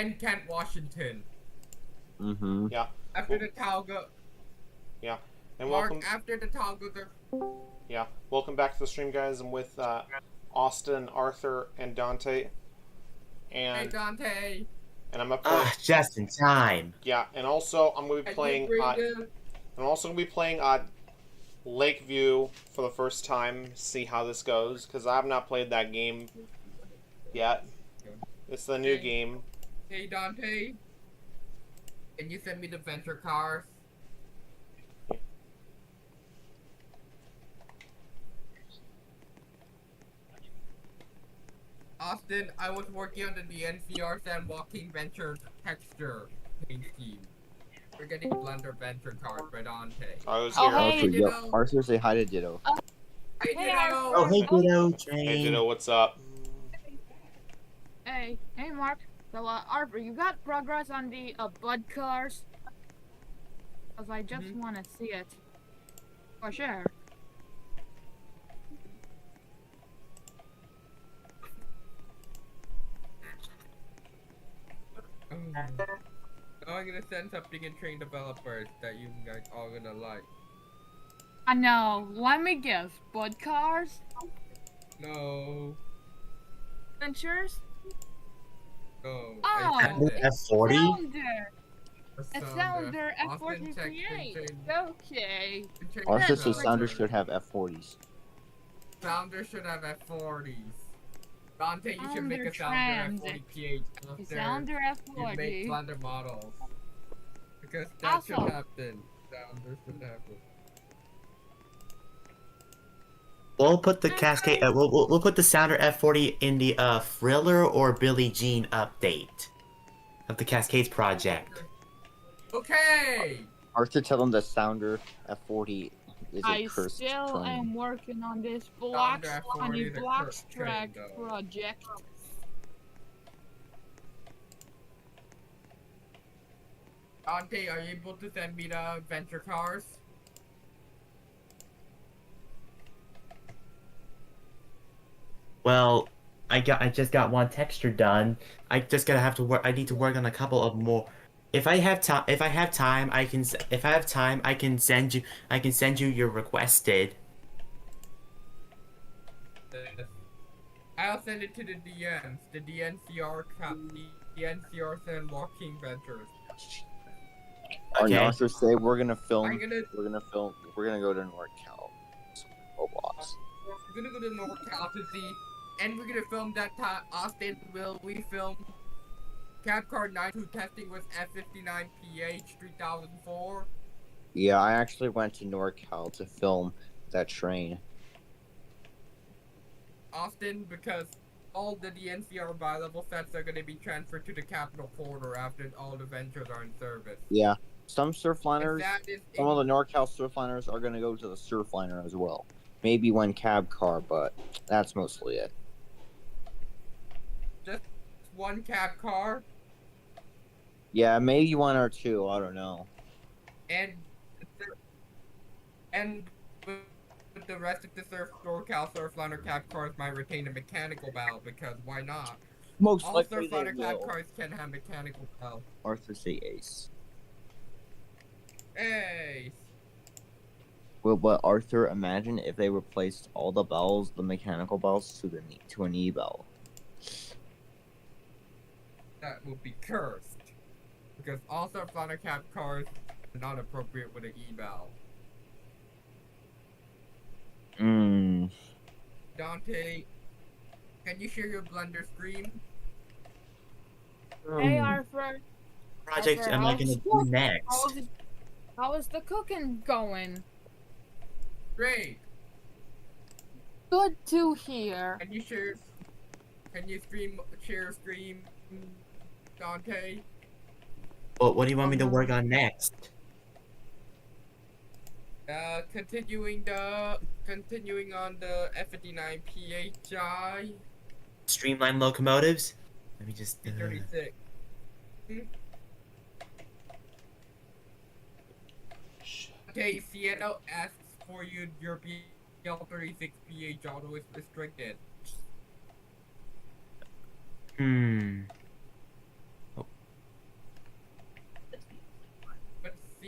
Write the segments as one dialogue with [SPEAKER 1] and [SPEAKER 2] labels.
[SPEAKER 1] and Kent, Washington.
[SPEAKER 2] Mm-hmm.
[SPEAKER 3] Yeah.
[SPEAKER 1] After the Talga.
[SPEAKER 3] Yeah. And
[SPEAKER 1] Mark,
[SPEAKER 3] welcome.
[SPEAKER 1] after the Talga.
[SPEAKER 3] Yeah. Welcome back to the stream, guys. I'm with Austin, Arthur, and Dante.
[SPEAKER 1] Hey, Dante.
[SPEAKER 3] And I'm up for
[SPEAKER 2] Just in time.
[SPEAKER 3] Yeah, and also I'm gonna be playing. I'm also gonna be playing Lakeview for the first time. See how this goes, because I have not played that game yet. It's the new game.
[SPEAKER 1] Hey Dante, can you send me the venture cars? Austin, I was working on the DNCR and walking venture texture paint scheme. We're getting Blender venture cars by Dante.
[SPEAKER 3] I was here.
[SPEAKER 4] Hey,
[SPEAKER 2] Ditto. Arthur, say hi to Ditto.
[SPEAKER 1] Hey,
[SPEAKER 4] Hey,
[SPEAKER 1] Ditto!
[SPEAKER 2] Oh, hey, Ditto, train.
[SPEAKER 3] Hey, Ditto, what's up?
[SPEAKER 4] Hey, Mark. So, Arthur, you got progress on the blood cars? Cause I just want to see it. For sure.
[SPEAKER 1] Now I'm gonna send something in train developers that you guys all gonna like.
[SPEAKER 4] I know. Let me guess. Blood cars?
[SPEAKER 1] No.
[SPEAKER 4] Adventures?
[SPEAKER 1] No.
[SPEAKER 4] Oh,
[SPEAKER 2] F40?
[SPEAKER 4] A Sounder F4038. Okay.
[SPEAKER 2] Arthur says Sounder should have F40s.
[SPEAKER 1] Sounder should have F40s. Dante, you should make a
[SPEAKER 4] Sounder
[SPEAKER 1] Sounder F40PH after
[SPEAKER 4] Sounder
[SPEAKER 1] you make
[SPEAKER 4] F40.
[SPEAKER 1] Blender models. Because that should
[SPEAKER 4] Also-
[SPEAKER 1] happen. Sounder should happen.
[SPEAKER 2] We'll put the Cascade. We'll put the Sounder F40 in the Thriller or Billie Jean update of the Cascades project.
[SPEAKER 1] Okay!
[SPEAKER 2] Arthur, tell them the Sounder F40 is a
[SPEAKER 4] I
[SPEAKER 2] cursed
[SPEAKER 4] still
[SPEAKER 2] train.
[SPEAKER 4] am working on this blocks
[SPEAKER 1] Sounder
[SPEAKER 4] on the
[SPEAKER 1] F40 is a
[SPEAKER 4] blocks
[SPEAKER 1] cursed
[SPEAKER 4] track
[SPEAKER 1] train, though.
[SPEAKER 4] project.
[SPEAKER 1] Dante, are you able to send me the venture cars?
[SPEAKER 2] Well, I just got one texture done. I just gotta have to work. I need to work on a couple of more. If I have time, I can. If I have time, I can send you. I can send you your requested.
[SPEAKER 1] I'll send it to the DNs. The DNCR DNCR send walking ventures.
[SPEAKER 2] Okay.
[SPEAKER 5] Arthur say we're gonna film.
[SPEAKER 1] I'm gonna
[SPEAKER 5] We're gonna film. We're gonna go to NorCal. Roblox.
[SPEAKER 1] We're gonna go to NorCal to see, and we're gonna film that time. Austin, will we film Capcard 92 testing with F59PH 3004?
[SPEAKER 5] Yeah, I actually went to NorCal to film that train.
[SPEAKER 1] Austin, because all the DNCR bi-level sets are gonna be transferred to the Capital Corridor after all the ventures are in service.
[SPEAKER 5] Yeah, some
[SPEAKER 1] And
[SPEAKER 5] surfliners,
[SPEAKER 1] that is
[SPEAKER 5] some of the NorCal surfliners are gonna go to the surfliner as well. Maybe one cab car, but that's mostly it.
[SPEAKER 1] just one cab car,
[SPEAKER 5] Yeah, maybe one or two. I don't know.
[SPEAKER 1] and with the rest of the NorCal Surfliner cab cars might retain a mechanical valve, because why not?
[SPEAKER 5] Most
[SPEAKER 1] All
[SPEAKER 5] likely they
[SPEAKER 1] Surfliner cab
[SPEAKER 5] will.
[SPEAKER 1] cars can have mechanical valve.
[SPEAKER 5] Arthur say ace.
[SPEAKER 1] Hey!
[SPEAKER 5] Well, but Arthur, imagine if they replaced all the bells, the mechanical bells, to an E bell.
[SPEAKER 1] That would be cursed. Because all Surfliner cab cars are not appropriate with an E-valve.
[SPEAKER 5] Mmm.
[SPEAKER 1] Dante, can you share your Blender screen?
[SPEAKER 4] Hey, Arthur.
[SPEAKER 2] Project
[SPEAKER 4] Arthur,
[SPEAKER 2] am I gonna do next?
[SPEAKER 4] How is the cooking going?
[SPEAKER 1] Great!
[SPEAKER 4] Good to hear.
[SPEAKER 1] Can you share screen, Dante?
[SPEAKER 2] What do you want me to work on next?
[SPEAKER 1] Continuing on the F59 PHI
[SPEAKER 2] Streamline locomotives? Let me just.
[SPEAKER 1] 36. Okay, Seattle asks for you your PL36 PH auto is restricted.
[SPEAKER 2] Hmm. Oh,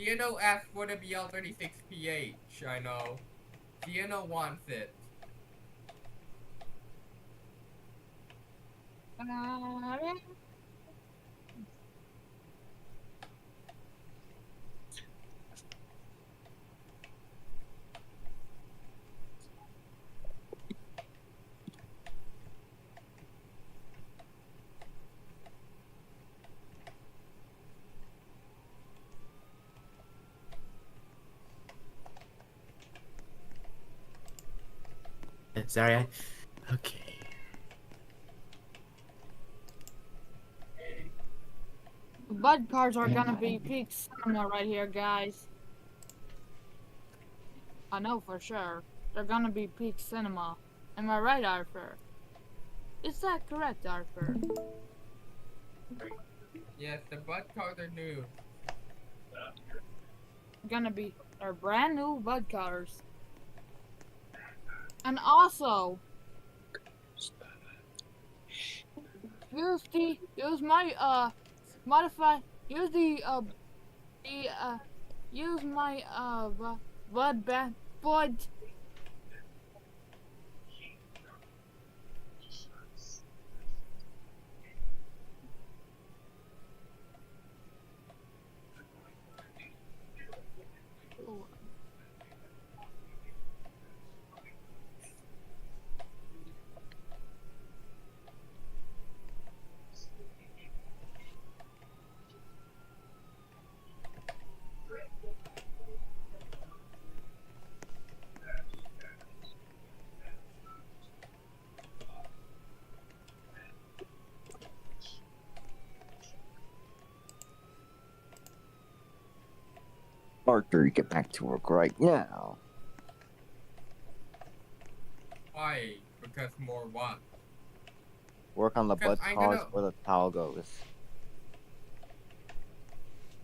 [SPEAKER 1] Cieno asked for the BL36PH, I know. Cieno wants it.
[SPEAKER 2] Sorry, okay.
[SPEAKER 4] Bud cars are gonna be peak cinema right here, guys. I know for sure. They're gonna be peak cinema. Am I right, Arthur? Is that correct, Arthur?
[SPEAKER 1] Yes, the Bud cars are new.
[SPEAKER 4] They're brand new Bud cars. And also, use my modify use use my Bud.
[SPEAKER 5] Arthur, get back to work right now.
[SPEAKER 1] Why? Because more what?
[SPEAKER 5] Work on the
[SPEAKER 1] Because
[SPEAKER 5] Bud
[SPEAKER 1] I'm
[SPEAKER 5] cars
[SPEAKER 1] gonna-
[SPEAKER 5] where the towel goes.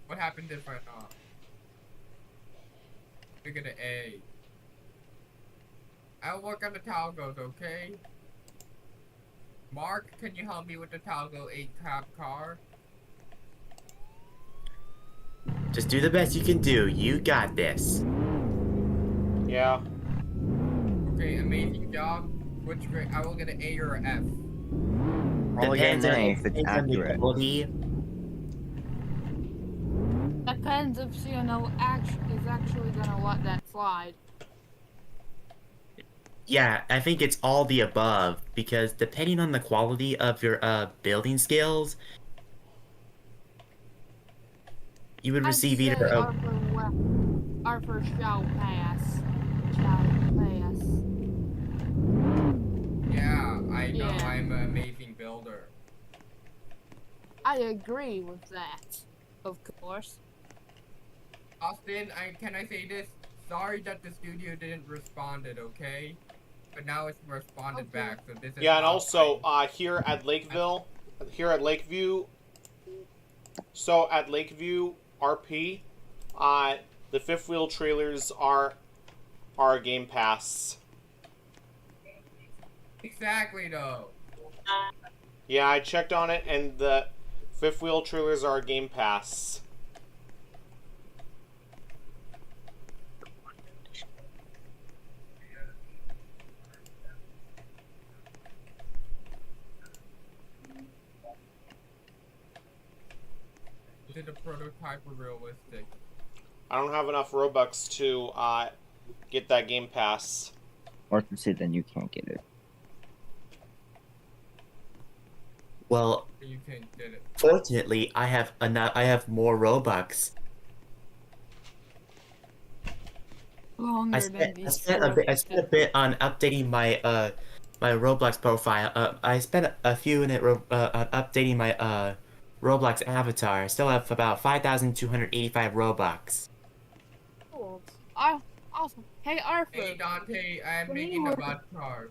[SPEAKER 1] What happened if I not? Look at the A. I'll work on the Talgos, okay? Mark, can you help me with the Talgo 8 cab car?
[SPEAKER 2] Just do the best you can do. You got this.
[SPEAKER 3] Yeah.
[SPEAKER 1] Okay, amazing job. Which grade? I will get an A or an F.
[SPEAKER 5] Probably get an A if it's
[SPEAKER 2] depends on the
[SPEAKER 5] accurate.
[SPEAKER 2] quality.
[SPEAKER 4] Depends if Ciano is actually gonna let that slide.
[SPEAKER 2] Yeah, I think it's all the above because depending on the quality of your building skills, you would receive
[SPEAKER 4] I'd say
[SPEAKER 2] either a
[SPEAKER 4] Arthur shall pass. Shall pass.
[SPEAKER 1] Yeah, I know
[SPEAKER 4] Yeah.
[SPEAKER 1] I'm an amazing builder.
[SPEAKER 4] I agree with that, of course.
[SPEAKER 1] Austin, can I say this? Sorry that the studio didn't responded, okay? But now it's responded
[SPEAKER 4] Okay.
[SPEAKER 1] back, so this is
[SPEAKER 3] Yeah, and
[SPEAKER 1] how
[SPEAKER 3] also
[SPEAKER 1] I-
[SPEAKER 3] here at Lakeview, so at Lakeview RP, the fifth wheel trailers are Game Pass.
[SPEAKER 1] Exactly though.
[SPEAKER 3] Yeah, I checked on it, and the fifth wheel trailers are Game Pass.
[SPEAKER 1] Is it a prototype or realistic?
[SPEAKER 3] I don't have enough Robux to get that Game Pass.
[SPEAKER 5] Arthur said then you can't get it.
[SPEAKER 2] well.
[SPEAKER 1] You can't get it.
[SPEAKER 2] Fortunately, I have enough. I have more Robux.
[SPEAKER 4] Longer
[SPEAKER 2] I
[SPEAKER 4] than
[SPEAKER 2] spent,
[SPEAKER 4] these
[SPEAKER 2] I spent a bit on updating my my Roblox profile. I spent a few in it on updating my Roblox avatar. I still have about 5,285 Robux.
[SPEAKER 4] Cool. Awesome. Hey, Arthur.
[SPEAKER 1] Hey Dante, I'm
[SPEAKER 4] When
[SPEAKER 1] making
[SPEAKER 4] you
[SPEAKER 1] a
[SPEAKER 4] were-
[SPEAKER 1] bud car.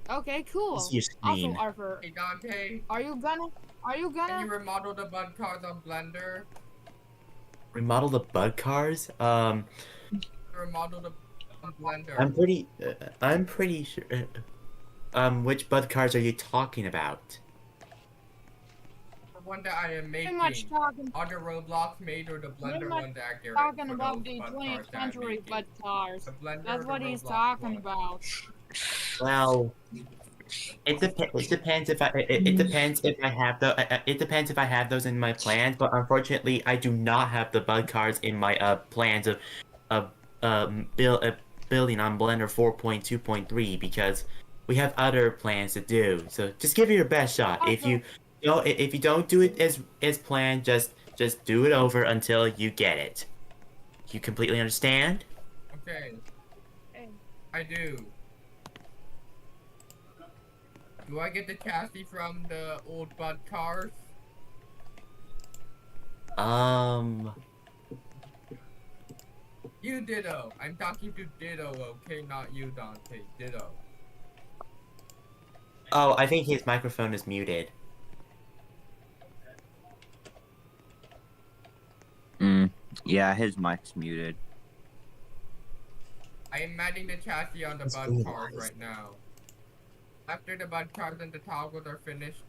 [SPEAKER 4] Okay, cool.
[SPEAKER 2] What's your screen?
[SPEAKER 4] Also, Arthur,
[SPEAKER 1] Hey Dante,
[SPEAKER 4] are you
[SPEAKER 1] can you
[SPEAKER 4] gonna?
[SPEAKER 1] remodel the bud cars on Blender?
[SPEAKER 2] Remodel the bud cars.
[SPEAKER 1] Remodel the on Blender.
[SPEAKER 2] I'm pretty sure. Which bud cars are you talking about?
[SPEAKER 1] one that I am
[SPEAKER 4] Pretty much
[SPEAKER 1] making.
[SPEAKER 4] talking,
[SPEAKER 1] Other Roblox made or the Blender
[SPEAKER 4] much
[SPEAKER 1] one that Garrett
[SPEAKER 4] talking
[SPEAKER 1] for
[SPEAKER 4] about
[SPEAKER 1] those
[SPEAKER 4] the
[SPEAKER 1] bud
[SPEAKER 4] 20th
[SPEAKER 1] cars that I'm
[SPEAKER 4] century
[SPEAKER 1] making.
[SPEAKER 4] bud cars.
[SPEAKER 1] The Blender
[SPEAKER 4] That's
[SPEAKER 1] or the
[SPEAKER 4] what he's
[SPEAKER 1] Roblox
[SPEAKER 4] talking
[SPEAKER 1] one.
[SPEAKER 4] about.
[SPEAKER 2] Well, it depends if it depends if I have it depends if I have those in my plans, but unfortunately I do not have the bug cards in my plans of building on Blender 4.2.3 because we have other plans to do. So just give it your best shot. If you don't do it as planned, just do it over until you get it. You completely understand?
[SPEAKER 1] Okay,
[SPEAKER 4] Hey.
[SPEAKER 1] I do. Do I get the chassis from the old bud cars? You Ditto. I'm talking to Ditto, okay? Not you, Dante. Ditto.
[SPEAKER 2] Oh, I think his microphone is muted.
[SPEAKER 5] Yeah, his mic's muted.
[SPEAKER 1] I am adding the chassis on the
[SPEAKER 2] Let's
[SPEAKER 1] bud
[SPEAKER 2] do
[SPEAKER 1] cars
[SPEAKER 2] this.
[SPEAKER 1] right now. After the bud cars and the toggles are finished,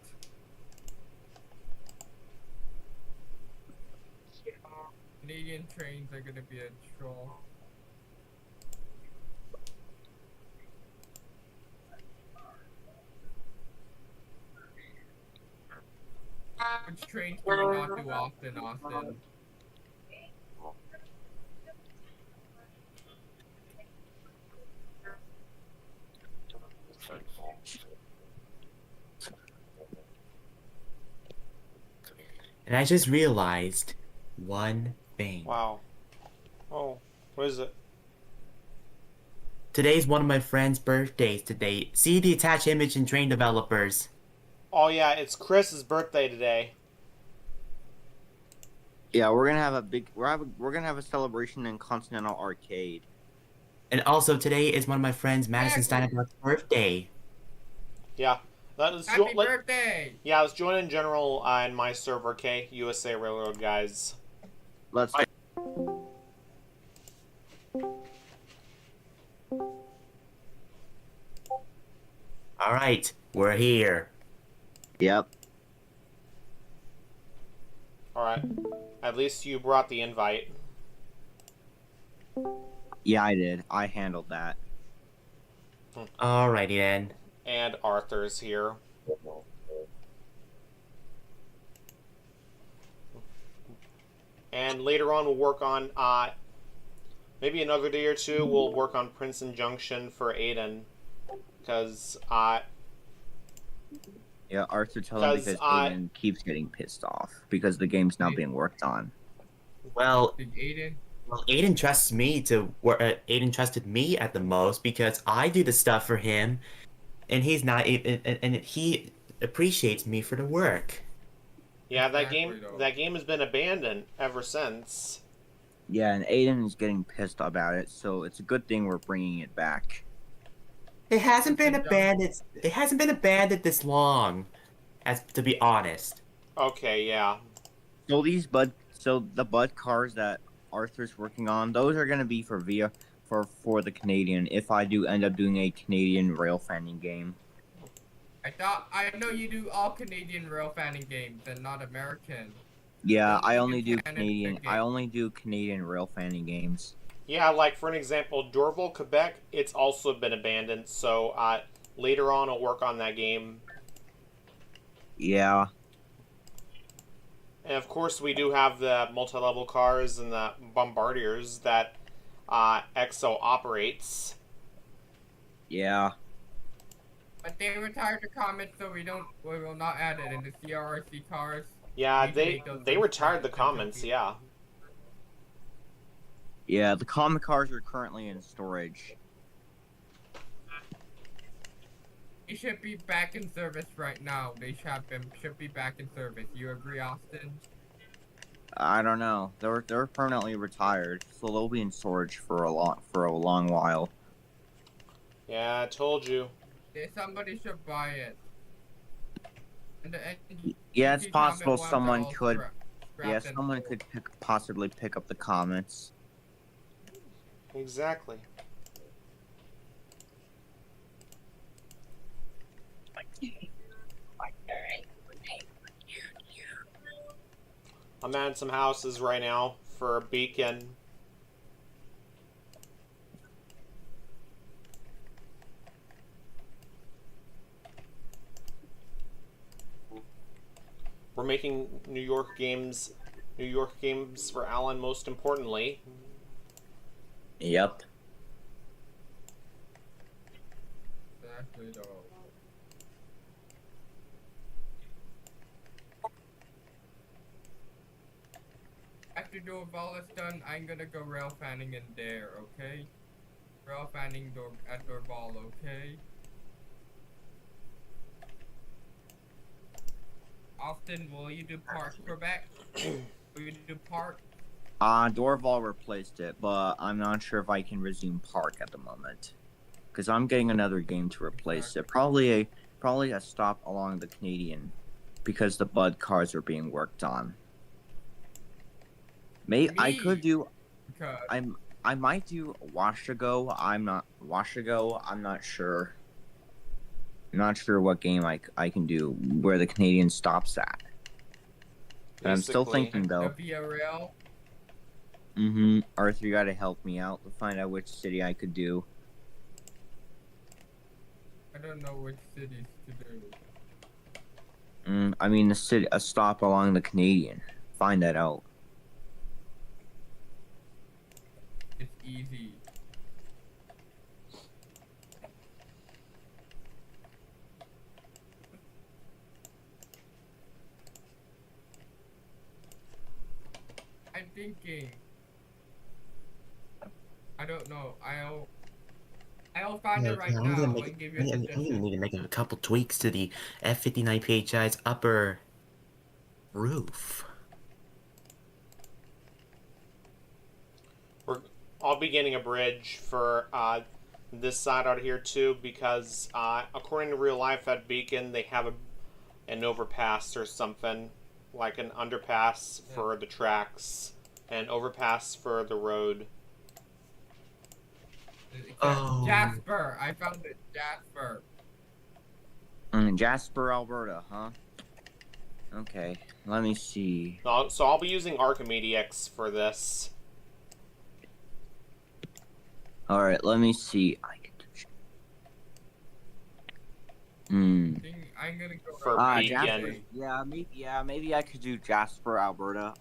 [SPEAKER 1] Canadian trains are gonna be a troll. Which trains do you not do often, Austin?
[SPEAKER 2] And I just realized one thing.
[SPEAKER 3] Wow. Oh, what is it?
[SPEAKER 2] Today's one of my friend's birthdays today. See the attached image in Train Developers.
[SPEAKER 3] Oh yeah, it's Chris's birthday today.
[SPEAKER 5] Yeah, we're gonna have a celebration in Continental Arcade.
[SPEAKER 2] And also today is one of my friends, Madison Steinberg's birthday.
[SPEAKER 3] Yeah. Let's
[SPEAKER 1] Happy birthday!
[SPEAKER 3] Yeah, let's join in general in my server, okay? USA Railroad guys.
[SPEAKER 5] Let's.
[SPEAKER 2] Alright, we're here.
[SPEAKER 5] Yep.
[SPEAKER 3] Alright. At least you brought the invite.
[SPEAKER 5] Yeah, I did. I handled that.
[SPEAKER 2] Alrighty then.
[SPEAKER 3] And Arthur's here. And later on we'll work on, maybe another day or two, we'll work on Princeton Junction for Aiden. Because,
[SPEAKER 5] Yeah, Arthur told me because Aiden keeps getting pissed off because the game's not being worked on.
[SPEAKER 2] Well,
[SPEAKER 1] Big Aiden.
[SPEAKER 2] Well, Aiden trusts me to work. Aiden trusted me at the most because I do the stuff for him, and he's not. And he appreciates me for the work.
[SPEAKER 3] yeah,
[SPEAKER 1] Exactly,
[SPEAKER 3] that game has been abandoned ever since.
[SPEAKER 5] Yeah, and Aiden is getting pissed about it, so it's a good thing we're bringing it back.
[SPEAKER 2] It hasn't been abandoned. It hasn't been abandoned this long, as to be honest.
[SPEAKER 3] Okay, yeah.
[SPEAKER 5] So the bud cars that Arthur's working on, those are gonna be for the Canadian. If I do end up doing a Canadian rail fanning game.
[SPEAKER 1] I know you do all Canadian rail fanning games and not American.
[SPEAKER 5] Yeah, I
[SPEAKER 1] You
[SPEAKER 5] only do
[SPEAKER 1] Canada
[SPEAKER 5] Canadian.
[SPEAKER 1] game.
[SPEAKER 5] I only do Canadian rail fanning games.
[SPEAKER 3] Yeah, like for an example, Dorval, Quebec, it's also been abandoned, so later on I'll work on that game.
[SPEAKER 5] Yeah.
[SPEAKER 3] And of course we do have the multi-level cars and the bombardiers that EXO operates.
[SPEAKER 5] Yeah.
[SPEAKER 1] But they retired the comment, so we will not add it in the CRRC cars.
[SPEAKER 3] Yeah,
[SPEAKER 1] We can
[SPEAKER 3] they
[SPEAKER 1] make those
[SPEAKER 3] retired the
[SPEAKER 1] different
[SPEAKER 3] comments,
[SPEAKER 1] things.
[SPEAKER 3] yeah.
[SPEAKER 5] Yeah, the comic cars are currently in storage.
[SPEAKER 1] They should be back in service right now. They should be back in service. You agree, Austin?
[SPEAKER 5] I don't know. They're permanently retired, so they'll be in storage for a long while.
[SPEAKER 3] Yeah, I told you.
[SPEAKER 1] Somebody should buy it. And
[SPEAKER 5] Yeah, it's
[SPEAKER 1] PC
[SPEAKER 5] possible
[SPEAKER 1] comment ones
[SPEAKER 5] someone
[SPEAKER 1] are all
[SPEAKER 5] could.
[SPEAKER 1] scrapped
[SPEAKER 5] Yeah,
[SPEAKER 1] and-
[SPEAKER 5] someone could possibly pick up the comments.
[SPEAKER 3] Exactly. I'm at some houses right now for a beacon. We're making New York games for Alan, most importantly.
[SPEAKER 5] Yep.
[SPEAKER 1] Exactly, though. After Dorval is done, I'm gonna go rail fanning in there, okay? Rail fanning at Dorval, okay? Austin, will you do Park Quebec? Will you do Park?
[SPEAKER 5] Dorval replaced it, but I'm not sure if I can resume Park at the moment. Because I'm getting another game to replace it. Probably a stop along the Canadian. Because the Bud cars are being worked on. I could do
[SPEAKER 1] Because
[SPEAKER 5] I might do Washigo. I'm not sure. I'm not sure what game I can do where the Canadian stops at. But I'm still
[SPEAKER 3] Basically.
[SPEAKER 5] thinking though.
[SPEAKER 1] the Via Rail.
[SPEAKER 5] Arthur, you gotta help me out to find out which city I could do.
[SPEAKER 1] I don't know which cities to do.
[SPEAKER 5] I mean a stop along the Canadian. Find that out.
[SPEAKER 1] It's easy. I'm thinking. I don't know. I'll find it right
[SPEAKER 2] I'm
[SPEAKER 1] now
[SPEAKER 2] gonna make.
[SPEAKER 1] and give you a
[SPEAKER 2] I'm gonna
[SPEAKER 1] suggestion.
[SPEAKER 2] need to make a couple tweaks to the F59 PHI's upper roof.
[SPEAKER 3] I'll be getting a bridge for this side out here too, because according to real life at Beacon, they have an overpass or something, like an underpass for the tracks, and overpass for the road.
[SPEAKER 2] Oh.
[SPEAKER 1] Jasper! I found it. Jasper.
[SPEAKER 5] Jasper, Alberta, huh? Okay, let me see.
[SPEAKER 3] So I'll be using Archimedix for this.
[SPEAKER 5] Alright, let me see.
[SPEAKER 1] I'm gonna go
[SPEAKER 3] For
[SPEAKER 5] Jasper.
[SPEAKER 3] Beacon.
[SPEAKER 5] Maybe I could do Jasper, Alberta.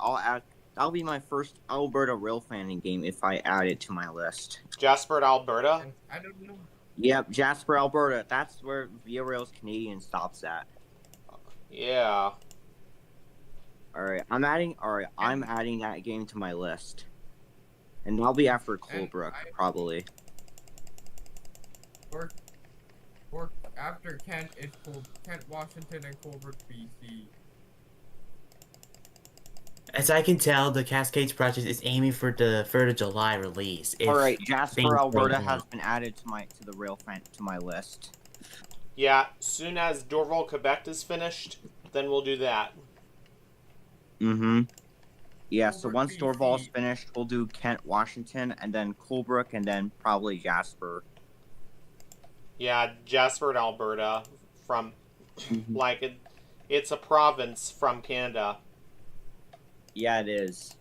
[SPEAKER 5] That'll be my first Alberta rail fanning game if I add it to my list.
[SPEAKER 3] Jasper, Alberta?
[SPEAKER 1] I don't know.
[SPEAKER 5] Yep, Jasper, Alberta. That's where Via Rail's Canadian stops at.
[SPEAKER 3] Yeah.
[SPEAKER 5] I'm adding that game to my list. And I'll be after Colebrook, probably.
[SPEAKER 1] Work after Kent is Kent, Washington, and Colbert, BC.
[SPEAKER 2] As I can tell, the Cascades project is aiming for the 3rd of July release.
[SPEAKER 5] Alright, Jasper, Alberta
[SPEAKER 2] things
[SPEAKER 5] has been added to my list.
[SPEAKER 3] Yeah, soon as Dorval, Quebec is finished, then we'll do that.
[SPEAKER 5] Yeah, so
[SPEAKER 1] Colbert,
[SPEAKER 5] once
[SPEAKER 1] BC.
[SPEAKER 5] Dorval's finished, we'll do Kent, Washington, and then Colebrook, and then probably Jasper.
[SPEAKER 3] Yeah, Jasper and Alberta from it's a province from Canada.
[SPEAKER 5] Yeah, it is.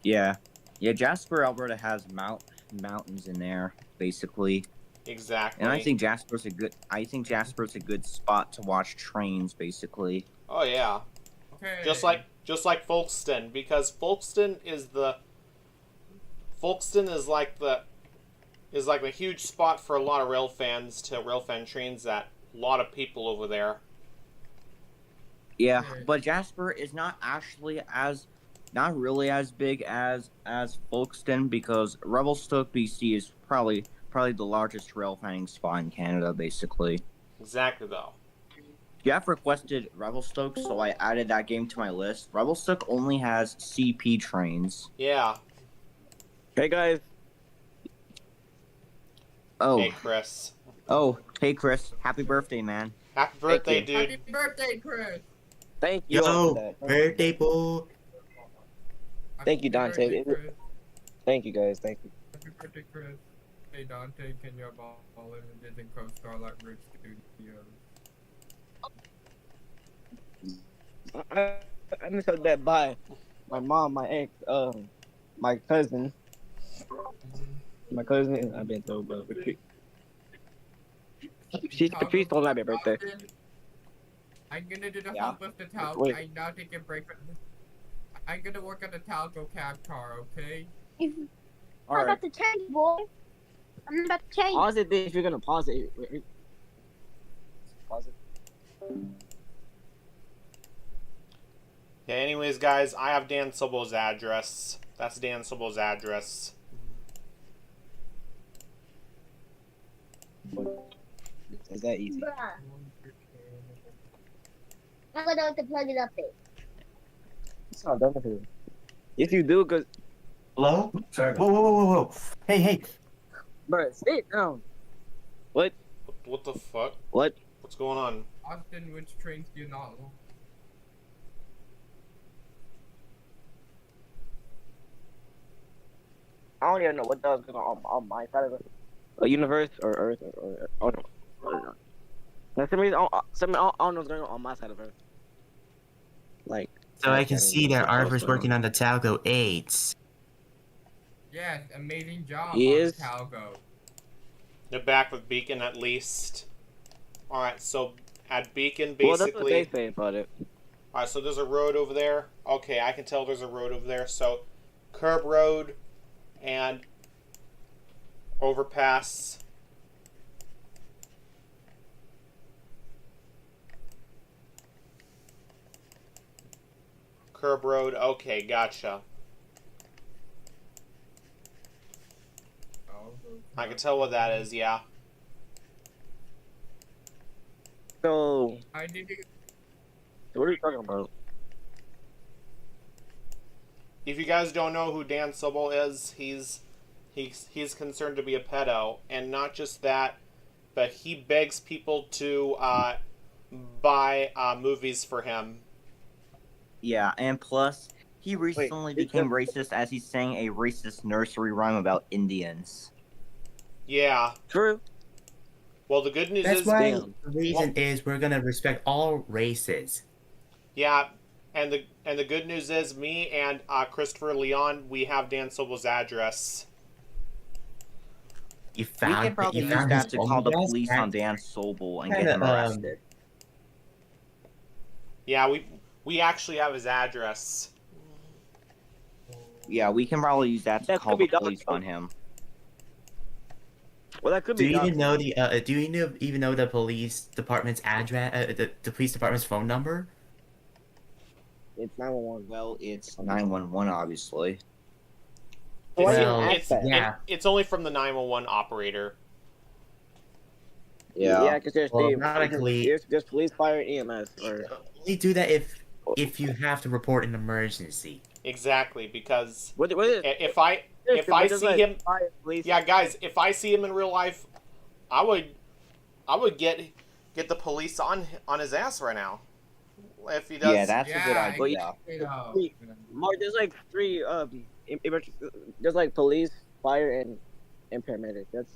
[SPEAKER 5] Yeah, Jasper, Alberta has mountains in there, basically.
[SPEAKER 3] Exactly.
[SPEAKER 5] And I think Jasper's a good spot to watch trains, basically.
[SPEAKER 3] Oh yeah.
[SPEAKER 1] Okay.
[SPEAKER 3] Just like Folkestone, because Folkestone is like a huge spot for a lot of rail fans to rail fan trains. That a lot of people over there.
[SPEAKER 5] Yeah,
[SPEAKER 1] Okay.
[SPEAKER 5] but Jasper is not really as big as Folkestone, because Revelstoke, BC is probably the largest rail fanning spot in Canada, basically.
[SPEAKER 3] Exactly though.
[SPEAKER 5] Jeff requested Revelstoke, so I added that game to my list. Revelstoke only has CP trains.
[SPEAKER 3] Yeah.
[SPEAKER 5] Hey guys. Oh.
[SPEAKER 3] Hey Chris.
[SPEAKER 5] Oh, hey Chris. Happy birthday, man.
[SPEAKER 3] Happy birthday,
[SPEAKER 5] you.
[SPEAKER 3] dude.
[SPEAKER 1] Happy birthday, Chris!
[SPEAKER 6] Thank you.
[SPEAKER 2] Yo, birthday boy.
[SPEAKER 6] Thank you, Dante.
[SPEAKER 1] Happy birthday, Chris.
[SPEAKER 6] Thank you, guys. Thank you.
[SPEAKER 1] Happy birthday, Chris. Hey, Dante, can you ball images and co-star like Rich Studios?
[SPEAKER 6] I misheard that by my mom, my ex, my cousin. My cousin, I've been told, but she's told me happy birthday.
[SPEAKER 1] I'm gonna do the
[SPEAKER 6] Yeah.
[SPEAKER 1] hump with the talc.
[SPEAKER 6] Wait.
[SPEAKER 1] I'm not taking a break from I'm gonna work on the Talco cab car, okay?
[SPEAKER 7] I'm
[SPEAKER 6] Alright.
[SPEAKER 7] about to change, boy. I'm about to change.
[SPEAKER 6] Pause it if you're gonna pause it. Pause it.
[SPEAKER 3] Yeah, anyways, guys, I have Dan Sobel's address. That's Dan Sobel's address.
[SPEAKER 6] Is that easy?
[SPEAKER 7] Bruh. I don't know what to plug it up in.
[SPEAKER 6] It's not done with it. If you do, cause
[SPEAKER 2] Hello? Sorry. Whoa. Hey.
[SPEAKER 6] bro, sit down. What?
[SPEAKER 3] What the fuck?
[SPEAKER 6] What?
[SPEAKER 3] What's going on?
[SPEAKER 1] Austin, which trains do you not want?
[SPEAKER 6] I don't even know what does going on my side of the universe or Earth or oh no. For some reason, I don't know what's going on my side of Earth. Like.
[SPEAKER 2] So I can see that Arthur's working on the Talco 8.
[SPEAKER 1] Yes, amazing job
[SPEAKER 6] He
[SPEAKER 1] on
[SPEAKER 6] is?
[SPEAKER 1] the Talco.
[SPEAKER 3] They're back with Beacon at least. Alright, so at Beacon,
[SPEAKER 6] Well, that's what they
[SPEAKER 3] basically...
[SPEAKER 6] say about it.
[SPEAKER 3] Alright, so there's a road over there. Okay, I can tell there's a road over there. So, curb road and overpass. Curb road. Okay, gotcha. I can tell what that is, yeah.
[SPEAKER 6] So,
[SPEAKER 1] I need to...
[SPEAKER 6] what are you talking about?
[SPEAKER 3] If you guys don't know who Dan Sobel is, he's concerned to be a pedo, and not just that, but he begs people to buy movies for him.
[SPEAKER 5] Yeah, and plus, he recently became racist as he sang a racist nursery rhyme about Indians.
[SPEAKER 3] Yeah.
[SPEAKER 6] True.
[SPEAKER 3] Well, the good news
[SPEAKER 2] That's
[SPEAKER 3] is,
[SPEAKER 2] why
[SPEAKER 6] damn.
[SPEAKER 2] the reason is we're gonna respect all races.
[SPEAKER 3] yeah, and the good news is, me and Christopher Leon, we have Dan Sobel's address.
[SPEAKER 2] You
[SPEAKER 5] We
[SPEAKER 2] found,
[SPEAKER 5] could probably
[SPEAKER 2] you
[SPEAKER 5] use
[SPEAKER 2] found
[SPEAKER 5] that
[SPEAKER 2] his
[SPEAKER 5] to
[SPEAKER 2] phone
[SPEAKER 5] call the
[SPEAKER 2] address?
[SPEAKER 5] police on Dan Sobel and get him arrested.
[SPEAKER 3] Yeah, we actually have his address.
[SPEAKER 5] Yeah, we can probably use that to
[SPEAKER 6] That
[SPEAKER 5] call
[SPEAKER 6] could be
[SPEAKER 5] the
[SPEAKER 6] done.
[SPEAKER 5] police on him.
[SPEAKER 6] Well, that could
[SPEAKER 2] Do
[SPEAKER 6] be.
[SPEAKER 2] you
[SPEAKER 6] done.
[SPEAKER 2] even know the do you know, even know the police department's address? The police department's phone number?
[SPEAKER 6] It's 911.
[SPEAKER 5] Well, it's 911, obviously.
[SPEAKER 6] Why do you
[SPEAKER 2] Well,
[SPEAKER 6] ask
[SPEAKER 3] It's
[SPEAKER 6] that?
[SPEAKER 2] yeah.
[SPEAKER 3] it's only from the 911 operator.
[SPEAKER 6] Yeah, because there's
[SPEAKER 2] Well,
[SPEAKER 6] the
[SPEAKER 2] automatically-
[SPEAKER 6] there's police, fire, EMS, or
[SPEAKER 2] Only do that if you have to report an emergency.
[SPEAKER 3] Exactly, because
[SPEAKER 6] what is
[SPEAKER 3] if I see him,
[SPEAKER 6] fire, police.
[SPEAKER 3] yeah, guys, if I see him in real life, I would get the police on his ass right now. If he does,
[SPEAKER 5] Yeah, that's a good
[SPEAKER 1] Yeah,
[SPEAKER 5] idea.
[SPEAKER 6] Mark, there's like three there's like police, fire, and paramedic. That's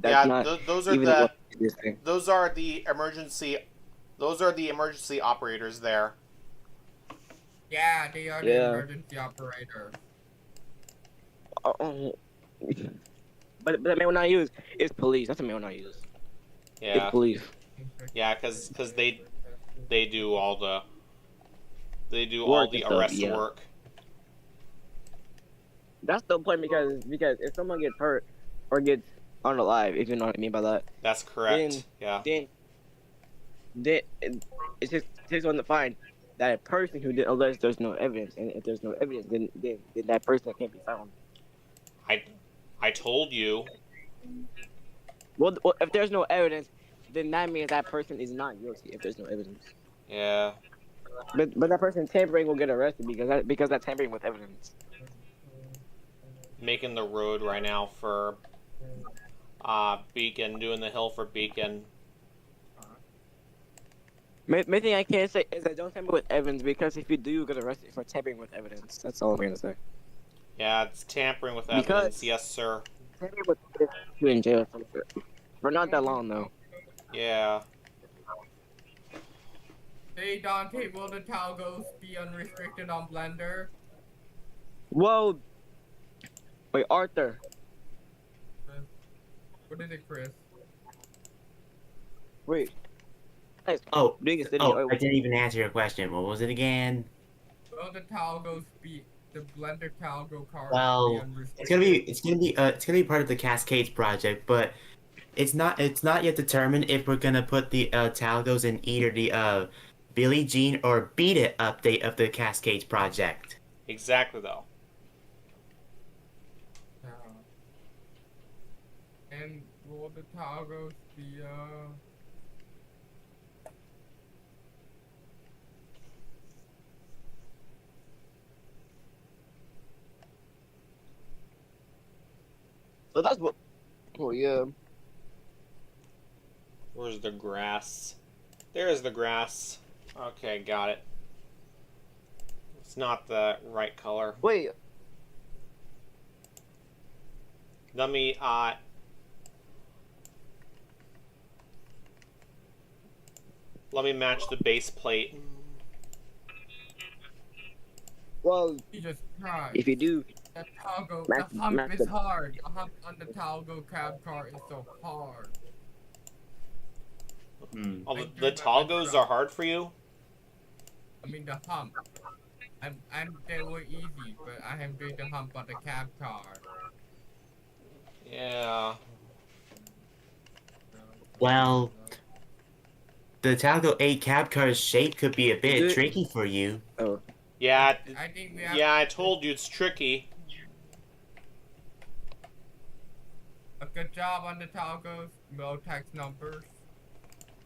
[SPEAKER 3] yeah.
[SPEAKER 6] not
[SPEAKER 3] Those are
[SPEAKER 6] even
[SPEAKER 3] the
[SPEAKER 6] what this thing.
[SPEAKER 3] those are the emergency operators there.
[SPEAKER 1] Yeah, they are the
[SPEAKER 6] Yeah.
[SPEAKER 1] emergency operator.
[SPEAKER 6] But the main one I use is police. That's the main one I use.
[SPEAKER 3] Yeah,
[SPEAKER 6] It's police.
[SPEAKER 3] yeah, because they do all the all
[SPEAKER 6] Work
[SPEAKER 3] the
[SPEAKER 6] and stuff,
[SPEAKER 3] arrest
[SPEAKER 6] yeah.
[SPEAKER 3] work.
[SPEAKER 6] That's the point because if someone gets hurt or gets unalive, if you know what I mean by that,
[SPEAKER 3] That's correct. Yeah.
[SPEAKER 6] then it just takes one to find that a person who did, unless there's no evidence, and if there's no evidence, then that person can't be found.
[SPEAKER 3] I told you.
[SPEAKER 6] Well, if there's no evidence, then that means that person is not guilty. If there's no evidence,
[SPEAKER 3] Yeah.
[SPEAKER 6] but that person tampering will get arrested because that's tampering with evidence.
[SPEAKER 3] Making the road right now for Beacon, doing the hill for Beacon.
[SPEAKER 6] Main thing I can't say is that don't tamper with evidence because if you do, you get arrested for tampering with evidence. That's all I'm gonna say.
[SPEAKER 3] Yeah, it's tampering with
[SPEAKER 6] Because-
[SPEAKER 3] evidence. Yes, sir.
[SPEAKER 6] Tampering with evidence, you in jail for not that long though.
[SPEAKER 3] Yeah.
[SPEAKER 1] Hey Dante, will the Talgos be unrestricted on Blender?
[SPEAKER 6] Whoa. Wait, Arthur.
[SPEAKER 1] What is it, Chris?
[SPEAKER 6] Wait. Nice.
[SPEAKER 2] Oh,
[SPEAKER 6] Biggest city.
[SPEAKER 2] oh, I didn't even answer your question. What was it again?
[SPEAKER 1] Will the Talgos be the Blender Talgo card be
[SPEAKER 2] Well,
[SPEAKER 1] unrestricted?
[SPEAKER 2] it's gonna be part of the Cascades project, but it's not yet determined if we're gonna put the Talgos in either the Billie Jean or Beat It update of the Cascades project.
[SPEAKER 3] Exactly, though.
[SPEAKER 1] And will the Talgos be
[SPEAKER 6] So that's what. Oh yeah.
[SPEAKER 3] Where's the grass? There's the grass. Okay, got it. It's not the right color.
[SPEAKER 6] Wait.
[SPEAKER 3] Let me match the base plate.
[SPEAKER 6] Well,
[SPEAKER 1] Jesus Christ?
[SPEAKER 6] if you do,
[SPEAKER 1] The Talgo,
[SPEAKER 6] Max-
[SPEAKER 1] the hump
[SPEAKER 6] Max-
[SPEAKER 1] is hard. The hump on the Talgo cab car is so hard.
[SPEAKER 3] Oh, the Talgos are hard for you?
[SPEAKER 1] I mean the hump. They were easy, but I am doing the hump on the cab car.
[SPEAKER 3] Yeah.
[SPEAKER 2] Well, the Talgo 8 cab car's shape could be a bit
[SPEAKER 6] Is it-
[SPEAKER 2] tricky for you.
[SPEAKER 6] oh,
[SPEAKER 3] Yeah,
[SPEAKER 1] I think we have
[SPEAKER 3] yeah, I told you it's tricky.
[SPEAKER 1] a good job on the Talgos. No text numbers.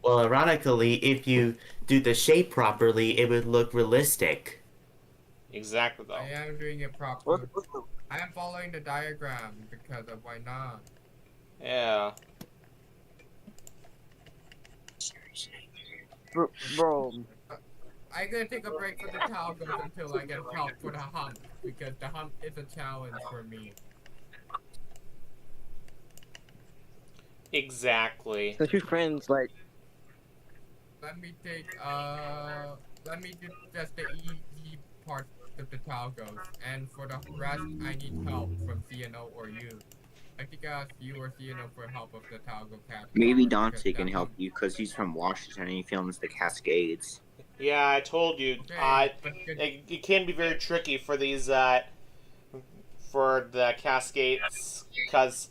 [SPEAKER 2] Well, ironically, if you do the shape properly, it would look realistic.
[SPEAKER 3] Exactly,
[SPEAKER 1] I
[SPEAKER 3] though.
[SPEAKER 1] am doing it properly. I am following the diagram because of why not.
[SPEAKER 3] Yeah.
[SPEAKER 6] bro.
[SPEAKER 1] I'm gonna take a break for the Talgos until I get help for the hump because the hump is a challenge for me.
[SPEAKER 3] Exactly.
[SPEAKER 6] So two friends like.
[SPEAKER 1] Let me do just the easy part of the Talgos, and for the rest, I need help from CNO or you. I think I asked you or CNO for help of the Talgo cat.
[SPEAKER 5] Maybe Dante can help you because he's from Washington and he films the Cascades.
[SPEAKER 3] Yeah, I told you.
[SPEAKER 1] Okay, but good.
[SPEAKER 3] It can be very tricky for these, for the Cascades, because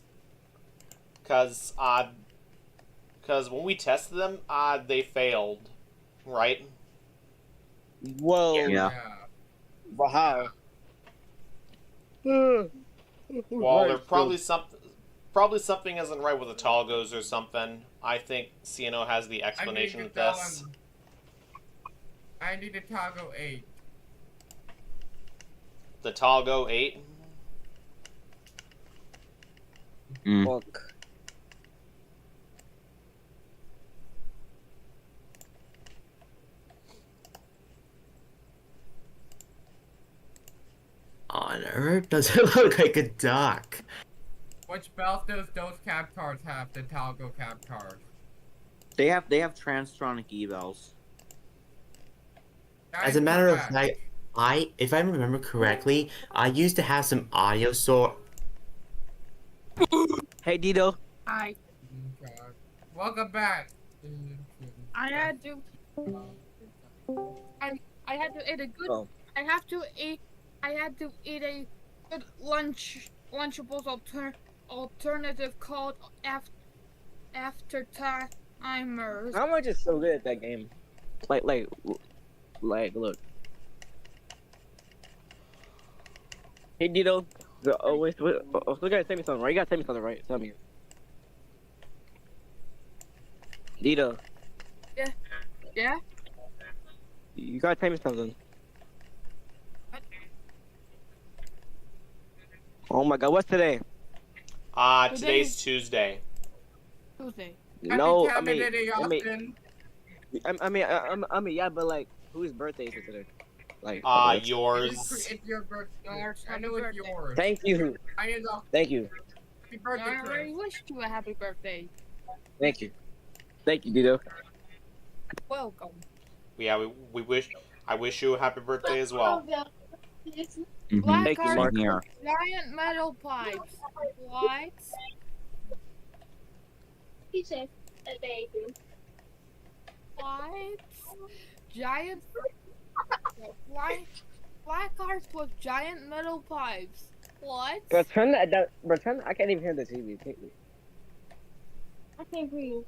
[SPEAKER 3] when we tested them, they failed, right?
[SPEAKER 6] Whoa.
[SPEAKER 5] Yeah.
[SPEAKER 6] But how?
[SPEAKER 3] Well, there's probably something isn't right with the Talgos or something. I think CNO has the explanation of this.
[SPEAKER 1] I need a Talgo 8.
[SPEAKER 3] The Talgo 8?
[SPEAKER 6] Fuck.
[SPEAKER 2] On Earth, does it look like a duck?
[SPEAKER 1] Which belt does those cab cars have? The Talgo cab cars.
[SPEAKER 5] They have Transtronic evals.
[SPEAKER 2] As a matter of fact, if I remember correctly, I used to have some audio
[SPEAKER 6] Hey, Dito.
[SPEAKER 4] I
[SPEAKER 1] Welcome back.
[SPEAKER 4] had to I had to eat a good
[SPEAKER 6] Oh.
[SPEAKER 4] I had to eat a good Lunchables alternative called after timers.
[SPEAKER 6] How am I just so good at that game? Like, look. Hey, Dito. Wait. You gotta tell me something, right? You gotta tell me something, right? Tell me. Dito.
[SPEAKER 4] Yeah?
[SPEAKER 6] You gotta tell me something. Oh my God, what's today?
[SPEAKER 3] Today's Tuesday.
[SPEAKER 4] Tuesday.
[SPEAKER 6] No, I mean, yeah, but like, whose birthday is it today? Like,
[SPEAKER 3] Yours.
[SPEAKER 1] It's your birthday. I know it's yours.
[SPEAKER 6] Thank you.
[SPEAKER 1] I know.
[SPEAKER 6] Thank you.
[SPEAKER 1] Happy
[SPEAKER 4] I
[SPEAKER 1] birthday,
[SPEAKER 4] already
[SPEAKER 1] Chris.
[SPEAKER 4] wished you a happy birthday.
[SPEAKER 6] Thank you. Thank you, Dito.
[SPEAKER 4] Welcome.
[SPEAKER 3] Yeah, we wish. I wish you a happy birthday as well.
[SPEAKER 5] Mhm.
[SPEAKER 6] Thank you,
[SPEAKER 5] Same
[SPEAKER 6] Mark.
[SPEAKER 5] here.
[SPEAKER 4] Giant metal pipes. What?
[SPEAKER 7] He said a baby.
[SPEAKER 4] What? Giant black cars with giant metal pipes. What?
[SPEAKER 6] But turn that down. But turn. I can't even hear the TV.
[SPEAKER 7] I can't breathe.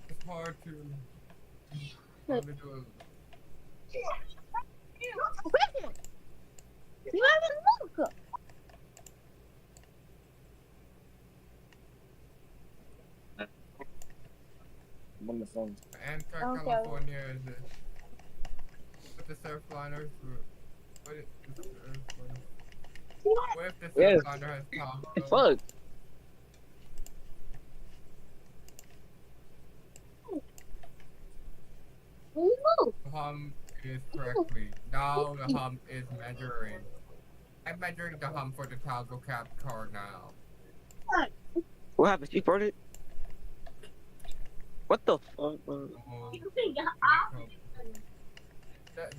[SPEAKER 1] It's hard to do
[SPEAKER 7] You haven't looked.
[SPEAKER 6] I'm on the phone.
[SPEAKER 1] Amtrak
[SPEAKER 7] Okay.
[SPEAKER 1] California is it? What the surfliners? What if the surfliner? What if the
[SPEAKER 6] Yes.
[SPEAKER 1] surfliner has Tahoe?
[SPEAKER 6] Fuck.
[SPEAKER 7] Move.
[SPEAKER 1] The hum is correctly. Now the hum is measuring. I'm measuring the hum for the Talgo Cap car now.
[SPEAKER 6] What happened? She farted? What the fuck?
[SPEAKER 1] Oh,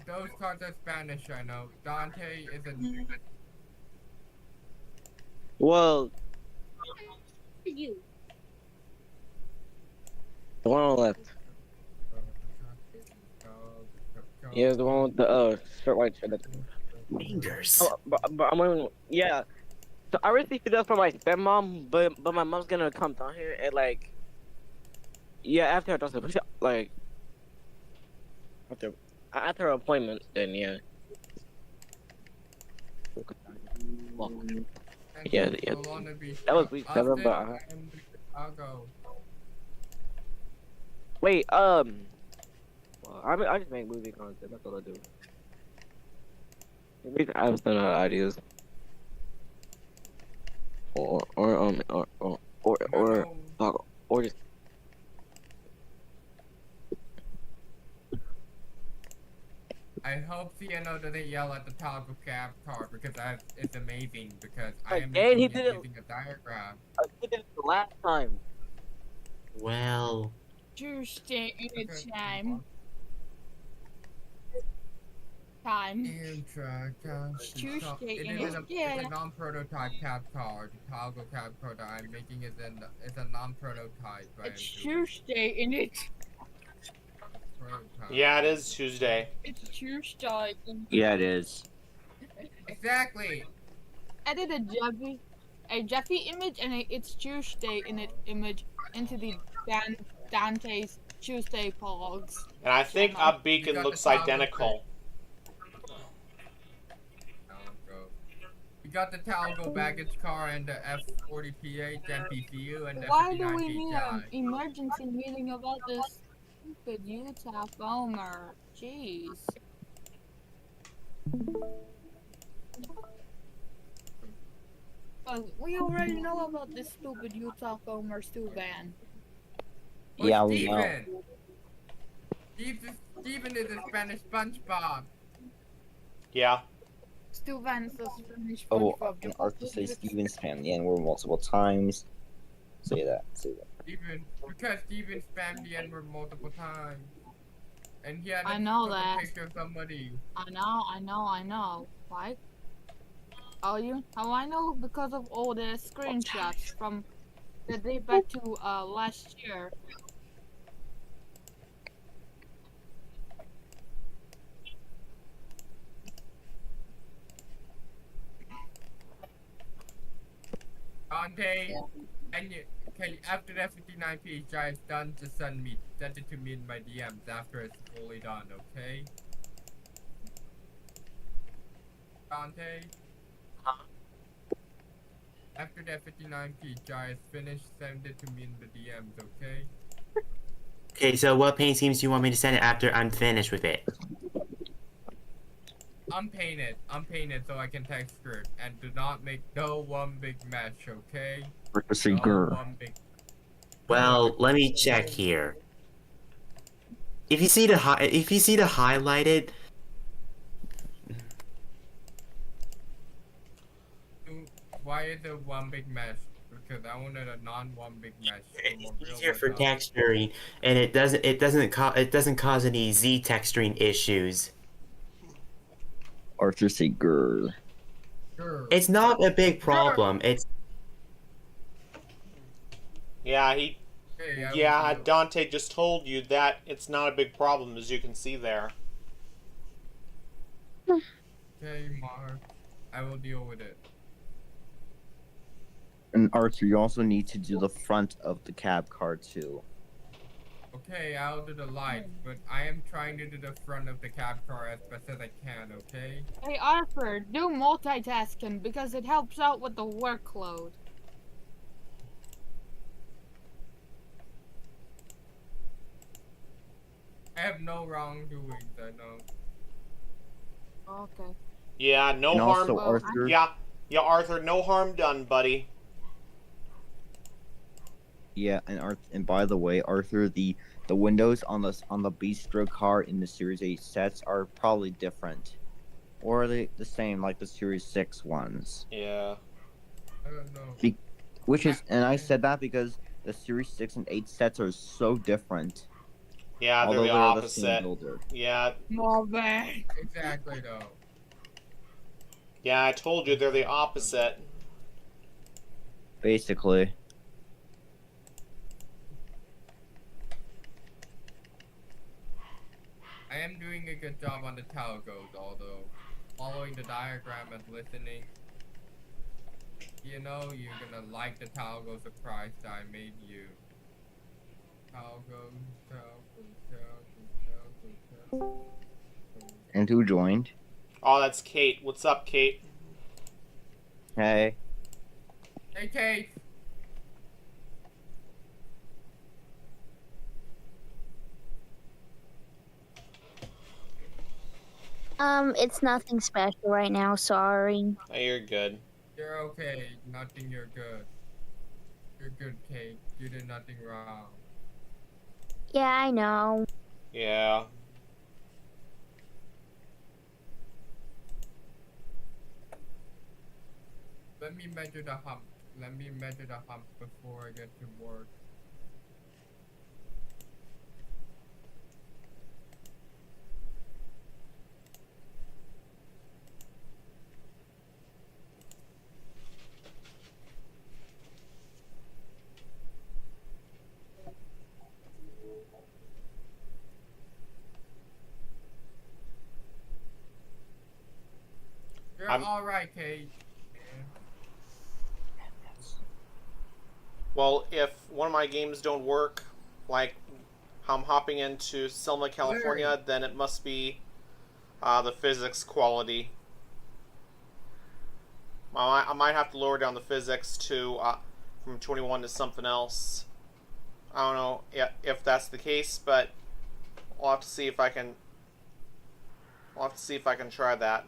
[SPEAKER 1] those cards are Spanish, I know. Dante is a.
[SPEAKER 6] Well,
[SPEAKER 7] You.
[SPEAKER 6] the one on the left. Yeah, the one with the short white shirt.
[SPEAKER 2] Fingers.
[SPEAKER 6] Oh, but I'm wondering, yeah. So I received it from my stepmom, but my mom's gonna come down here and like, yeah, after her doctor, like, after her appointment, then yeah. Well, yeah. That was week 7, but
[SPEAKER 1] Chicago.
[SPEAKER 6] wait, well, I just make movie content. That's all I do. Maybe I have some ideas. Or just.
[SPEAKER 1] I hope Ciano doesn't yell at the Talgo Cap car because it's amazing because I am
[SPEAKER 6] Again, he
[SPEAKER 1] making
[SPEAKER 6] did
[SPEAKER 1] it
[SPEAKER 6] it.
[SPEAKER 1] using a diagram.
[SPEAKER 6] I did it the last time.
[SPEAKER 2] Well,
[SPEAKER 4] Tuesday time. Time.
[SPEAKER 1] Amtrak,
[SPEAKER 4] Tuesday
[SPEAKER 1] it
[SPEAKER 4] in
[SPEAKER 1] is
[SPEAKER 4] it,
[SPEAKER 1] it's
[SPEAKER 4] yeah.
[SPEAKER 1] a non-prototype cab car. The Talgo cab car that I'm making is a non-prototype. I am
[SPEAKER 4] It's
[SPEAKER 1] doing
[SPEAKER 4] Tuesday in it.
[SPEAKER 1] prototype.
[SPEAKER 3] Yeah, it is Tuesday.
[SPEAKER 4] It's Tuesday in
[SPEAKER 5] Yeah, it is.
[SPEAKER 1] Exactly.
[SPEAKER 4] Edit a Jeffy image and it's Tuesday in it image into the Dante's Tuesday pogs.
[SPEAKER 3] And I think
[SPEAKER 1] You
[SPEAKER 3] a beacon
[SPEAKER 1] got
[SPEAKER 3] looks
[SPEAKER 1] the Talgo
[SPEAKER 3] identical.
[SPEAKER 1] We got the Talgo baggage car and the F40PH MPCU and the
[SPEAKER 4] Why do
[SPEAKER 1] 59
[SPEAKER 4] we need an
[SPEAKER 1] PTI.
[SPEAKER 4] emergency meeting about this stupid Utah Gomer? Jeez. We already know about this stupid Utah Gomer Stu van.
[SPEAKER 1] Who's
[SPEAKER 5] Yeah, we know.
[SPEAKER 1] Steven is a Spanish SpongeBob.
[SPEAKER 3] Yeah.
[SPEAKER 4] Stu van is a Spanish
[SPEAKER 5] Oh,
[SPEAKER 4] SpongeBob.
[SPEAKER 5] can Arthur say Steven's fan the N-word multiple times? Say that.
[SPEAKER 1] Because Steven spammed the N-word multiple times. And he had
[SPEAKER 4] I know
[SPEAKER 1] took
[SPEAKER 4] that.
[SPEAKER 1] a picture of somebody.
[SPEAKER 4] I know. What? How I know? Because of all the screenshots from the day back to last year.
[SPEAKER 1] Dante, and you, okay, after that 59 PHI is done, just send it to me in my DMs after it's fully done, okay? Dante? After that 59 PHI is finished, send it to me in the DMs, okay?
[SPEAKER 2] okay, so what paint schemes do you want me to send it after I'm finished with it? Unpainted so I can texture it, and do not make no one big mess, okay? No one big. Well, let me check here. If you see the highlighted,
[SPEAKER 1] Why is it one big mess? because I wanted a non-one big mesh.
[SPEAKER 2] It's
[SPEAKER 1] More real
[SPEAKER 2] easier for
[SPEAKER 1] workout.
[SPEAKER 2] texturing, and it doesn't cause any Z texturing issues.
[SPEAKER 5] Arthur say grr.
[SPEAKER 1] Sure.
[SPEAKER 2] It's not a big problem. It's
[SPEAKER 3] Yeah,
[SPEAKER 1] Hey, I
[SPEAKER 3] yeah,
[SPEAKER 1] will do-
[SPEAKER 3] Dante just told you that it's not a big problem, as you can see there.
[SPEAKER 1] Okay, Mark. I will deal with it.
[SPEAKER 5] And Arthur, you also need to do the front of the cab car too.
[SPEAKER 1] Okay, I'll do the lights, but I am trying to do the front of the cab car as best as I can, okay?
[SPEAKER 4] Hey Arthur, do multitasking because it helps out with the workload.
[SPEAKER 1] I have no wrongdoings, I know.
[SPEAKER 4] Okay.
[SPEAKER 3] Yeah, no
[SPEAKER 5] And
[SPEAKER 3] harm.
[SPEAKER 5] also, Arthur,
[SPEAKER 3] Yeah, Arthur, no harm done, buddy.
[SPEAKER 5] yeah, and by the way, Arthur, the windows on the bistro car in the Series 8 sets are probably different, or are they the same like the Series 6 ones?
[SPEAKER 3] Yeah.
[SPEAKER 1] I don't know.
[SPEAKER 5] Which is, and I said that because the Series 6 and 8 sets are so different,
[SPEAKER 3] Yeah, they're
[SPEAKER 5] although
[SPEAKER 3] the
[SPEAKER 5] they're the same
[SPEAKER 3] opposite.
[SPEAKER 5] builder.
[SPEAKER 3] Yeah,
[SPEAKER 4] More bad.
[SPEAKER 1] Exactly, though.
[SPEAKER 3] yeah, I told you they're the opposite.
[SPEAKER 5] Basically,
[SPEAKER 1] I am doing a good job on the talgos, although following the diagram and listening, you know, you're gonna like the talgo surprise that I made you. Talgo, talgo.
[SPEAKER 5] and who joined?
[SPEAKER 3] Oh, that's Kate. What's up, Kate?
[SPEAKER 5] Hey,
[SPEAKER 1] Hey, Kate.
[SPEAKER 7] It's nothing special right now, sorry.
[SPEAKER 3] Hey, you're good.
[SPEAKER 1] You're okay. Nothing. You're good. You're good, Kate. You did nothing wrong.
[SPEAKER 7] Yeah, I know.
[SPEAKER 3] Yeah.
[SPEAKER 1] Let me measure the hump. Let me measure the hump before I get to work. You're alright, Kate.
[SPEAKER 3] Well, if one of my games don't work, like I'm hopping into Selma, California, then it must be the physics quality. I might have to lower down the physics to from 21 to something else. I don't know if that's the case, but I'll have to see if I can. I'll have to see if I can try that.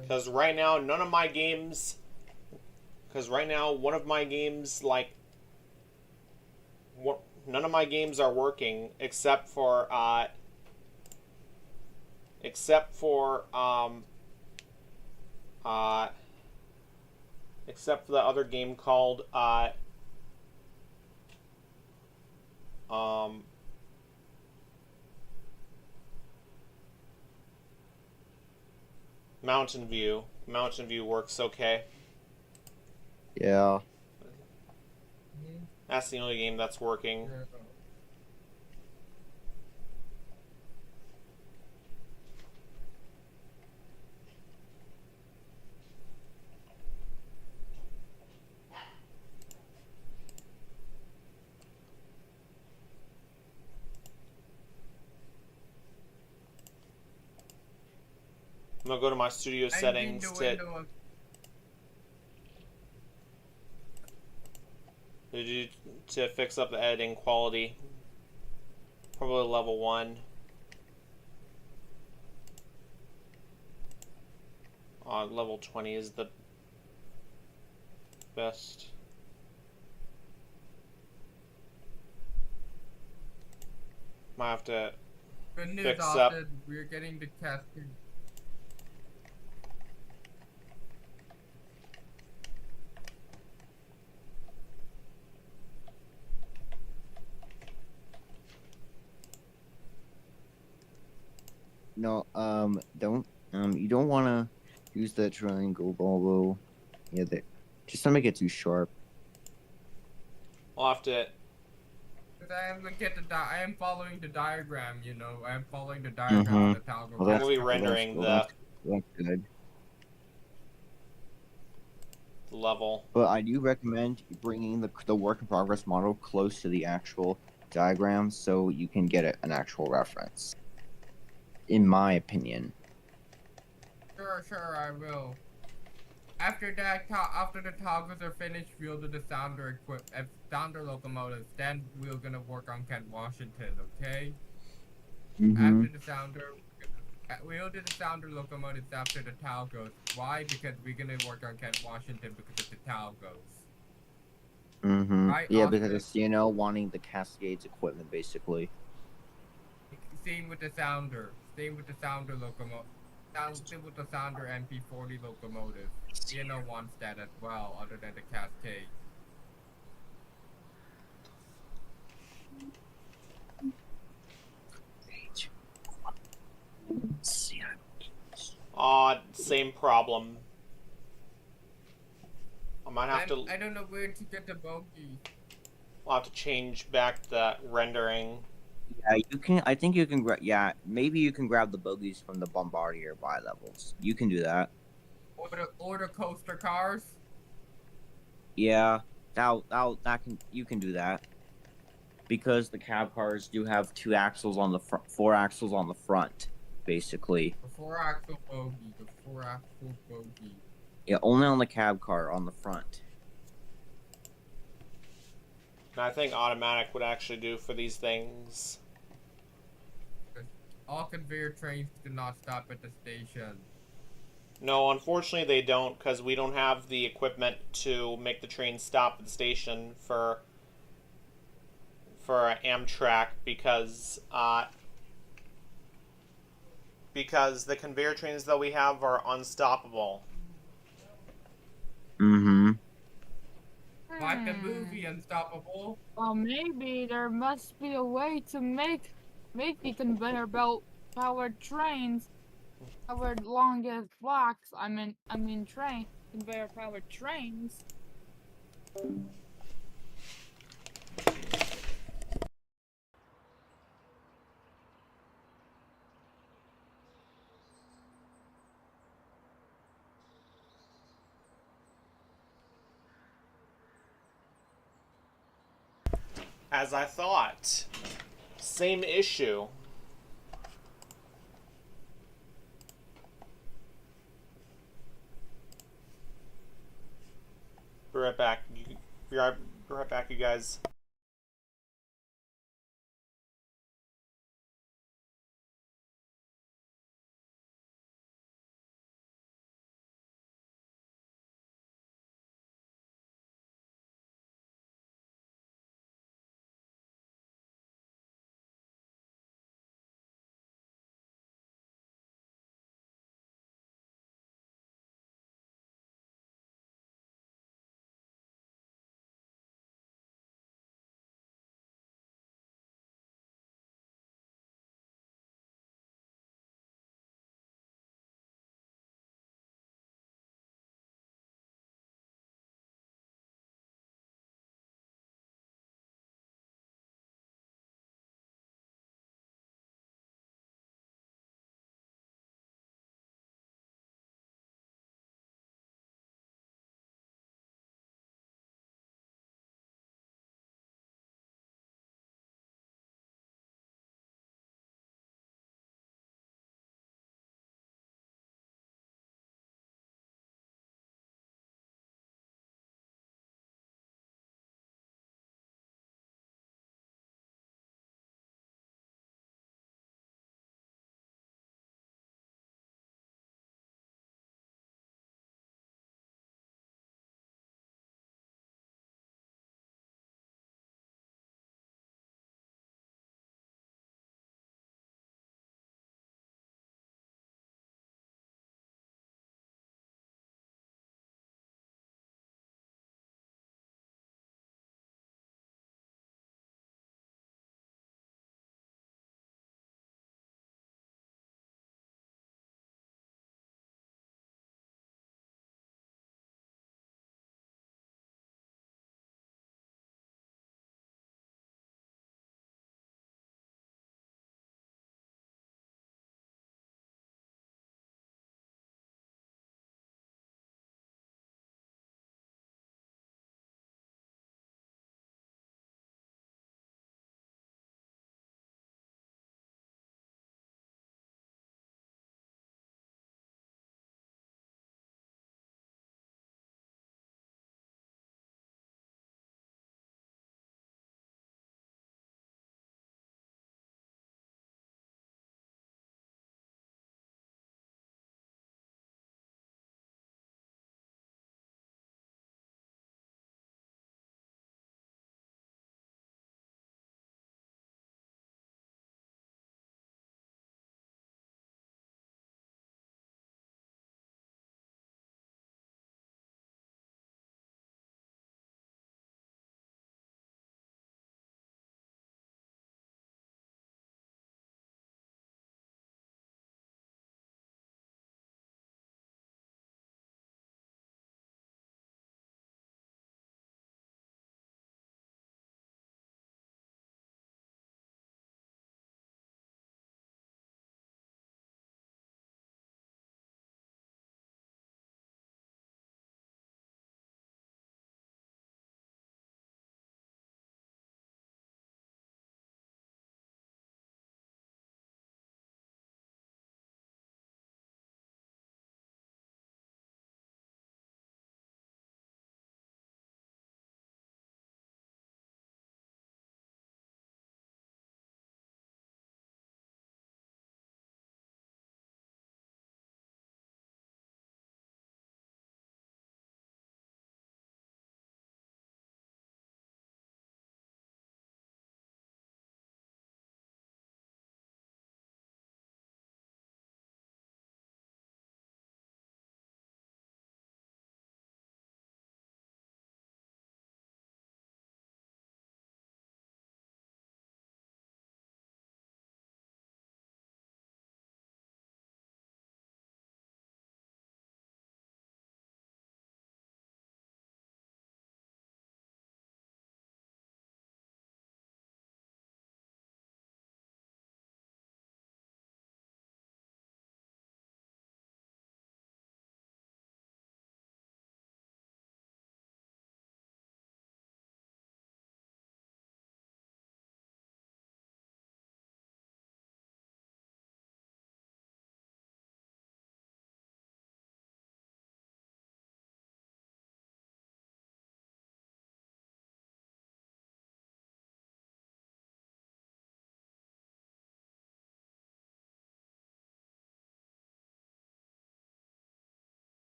[SPEAKER 3] Because right now, none of my games. Because right now, one of my games, like. None of my games are working except for. Except for the other game called. Mountain View. Mountain View works okay.
[SPEAKER 5] yeah.
[SPEAKER 3] That's the only game that's working. I'm gonna go to my studio settings to fix up the editing quality. Probably level 1. Level 20 is the best. Might have to
[SPEAKER 1] Good news,
[SPEAKER 3] Fix up.
[SPEAKER 1] Austin. We're getting the casting.
[SPEAKER 5] No, don't you don't want to use the triangle Volvo. Yeah, they just don't make it too sharp.
[SPEAKER 3] I'll have to.
[SPEAKER 1] I am following the diagram. You know, I am following the diagram
[SPEAKER 5] Mm-hmm.
[SPEAKER 1] on the Talgo.
[SPEAKER 5] Well,
[SPEAKER 3] I'm
[SPEAKER 5] that's
[SPEAKER 3] gonna be
[SPEAKER 5] well,
[SPEAKER 3] rendering
[SPEAKER 5] that's good.
[SPEAKER 3] the level.
[SPEAKER 5] But I do recommend bringing the work in progress model close to the actual diagram so you can get an actual reference. In my opinion.
[SPEAKER 1] Sure, I will. After that, after the toggles are finished, we'll do the sounder locomotives. Then we're gonna work on Kent Washington, okay?
[SPEAKER 5] Mm-hmm.
[SPEAKER 1] After the sounder, we'll do the sounder locomotives after the toggles. Why? Because we're gonna work on Kent Washington because of the toggles.
[SPEAKER 5] Mm-hmm.
[SPEAKER 1] Right,
[SPEAKER 5] Yeah,
[SPEAKER 1] Austin?
[SPEAKER 5] because it's wanting the Cascades equipment basically.
[SPEAKER 1] Same with the sounder. Same with the sounder locomotive. Same with the sounder MP40 locomotive. Wants that as well, other than the Cascade.
[SPEAKER 3] Same problem. I might have to.
[SPEAKER 1] I don't know where to get the bogey.
[SPEAKER 3] I'll have to change back the rendering.
[SPEAKER 5] Yeah, you can. I think you can. Yeah, maybe you can grab the bogies from the Bombardier bi-levels. You can do that.
[SPEAKER 1] Or the coaster cars.
[SPEAKER 5] Yeah, that can you can do that because the cab cars do have 2 axles on the front, 4 axles on the front, basically.
[SPEAKER 1] The 4-axle bogey. The 4-axle bogey.
[SPEAKER 5] Yeah, only on the cab car on the front.
[SPEAKER 3] And I think automatic would actually do for these things.
[SPEAKER 1] All conveyor trains do not stop at the station.
[SPEAKER 3] No, unfortunately they don't, because we don't have the equipment to make the train stop at the station for Amtrak because the conveyor trains that we have are unstoppable.
[SPEAKER 5] Mm-hmm.
[SPEAKER 1] Like the movie Unstoppable.
[SPEAKER 4] Well, maybe there must be a way to make the conveyor belt powered trains, powered longest blocks. I mean train conveyor powered trains.
[SPEAKER 3] As I thought. Same issue. Be right back. Be right back, you guys.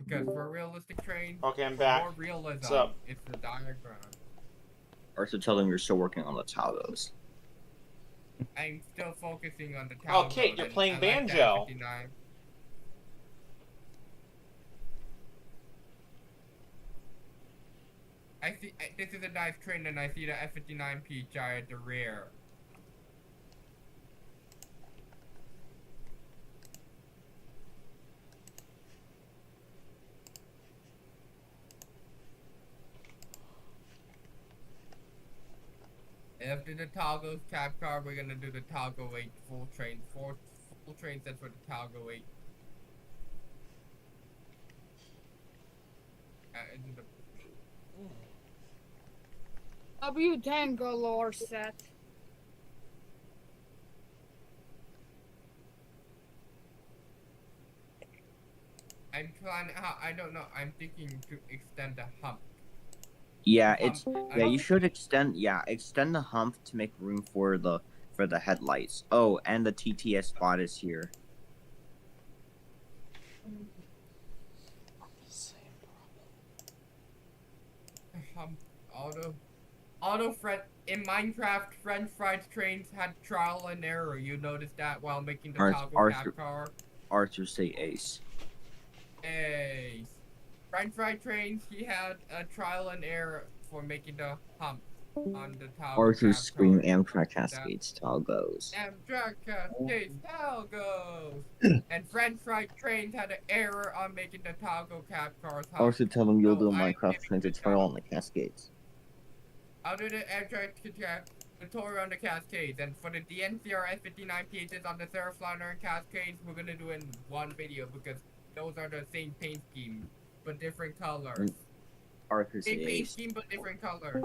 [SPEAKER 1] Because for realistic trains,
[SPEAKER 3] Okay, I'm
[SPEAKER 1] for
[SPEAKER 3] back.
[SPEAKER 1] more realism,
[SPEAKER 3] What's up?
[SPEAKER 1] it's the diagram.
[SPEAKER 5] Also tell them you're still working on the Talgos.
[SPEAKER 1] I'm still focusing on the
[SPEAKER 3] Oh,
[SPEAKER 1] Talgo.
[SPEAKER 3] Kate, you're
[SPEAKER 1] and
[SPEAKER 3] playing
[SPEAKER 1] I like the
[SPEAKER 3] banjo.
[SPEAKER 1] F59. This is a nice train, and I see the F59 PHI at the rear. After the Talgo's cab car, we're gonna do the Talgo 8 full train. Full train sets for the Talgo 8. Into the
[SPEAKER 4] W10 galore set.
[SPEAKER 1] I'm planning. I don't know. I'm thinking to extend the hump.
[SPEAKER 5] Yeah,
[SPEAKER 1] I-
[SPEAKER 5] you should extend the hump to make room for the headlights. Oh, and the TTS spot is here.
[SPEAKER 1] Hump auto in Minecraft. French fried trains had trial and error. You noticed that while making the Talgo cab car.
[SPEAKER 5] Arthur say ace.
[SPEAKER 1] Ace. French fried trains. He had a trial and error for making the hump on the Talgo
[SPEAKER 5] Arthur
[SPEAKER 1] cab
[SPEAKER 5] scream
[SPEAKER 1] car.
[SPEAKER 5] Amtrak Cascades Talgos.
[SPEAKER 1] Amtrak Cascades Talgos. And French fried trains had an error on making the Talgo cab cars hump.
[SPEAKER 5] Arthur tell them you'll do
[SPEAKER 1] So I'm
[SPEAKER 5] Minecraft
[SPEAKER 1] giving
[SPEAKER 5] Ninja Tutorial on the Cascades.
[SPEAKER 1] I'll do the Amtrak tutorial on the Cascades, and for the DNCR F59 PHs on the Terrafliner and Cascades, we're gonna do in one video because those are the same paint scheme but different colors.
[SPEAKER 5] Arthur say
[SPEAKER 1] Same paint
[SPEAKER 5] ace.
[SPEAKER 1] scheme but different colors.